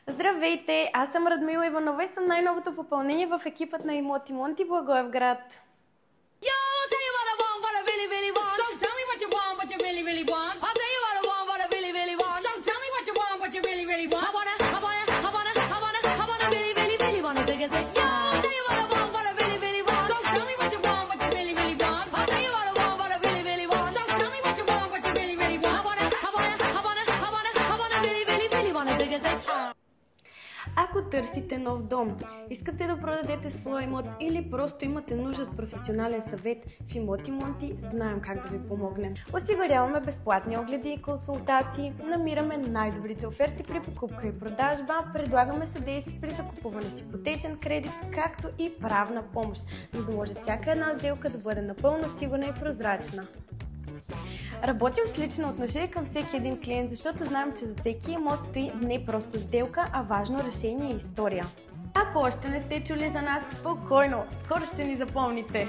Здравейте, аз съм Радмила Иванова и съм най-новото попълнение в екипът на Имоти Монти Благоевград. Yo, I'll tell you what I want, what I really, really want. So tell me what you want, what you really, really want. I'll tell you what I want, what I really, really want. So tell me what you want, what you really, really want. I wanna really, really, really wanna take a sip. Yo, I'll tell you what I want, what I really, really want. So tell me what you want, what you really, really want. I'll tell you what I want, what I really, really want. So tell me what you want, what you really, really want. I wanna really, really, really wanna take a sip. Ако търсите нов дом, искате да продадете своя имот или просто имате нужда от професионален съвет, в Имоти Монти знаем как да ви помогнем. Осигуряваме безплатни огледи и консултации, намираме най-добрите оферти при покупка и продажба, предлагаме съдействие при закупуване с ипотечен кредит, както и правна помощ, за да може всяка една сделка да бъде напълно сигурна и прозрачна. Работим с лично отношение към всеки един клиент, защото знаем, че за всеки имот стои не просто сделка, а важно решение и история. Ако още не сте чули за нас, спокойно, скоро ще ни запомните!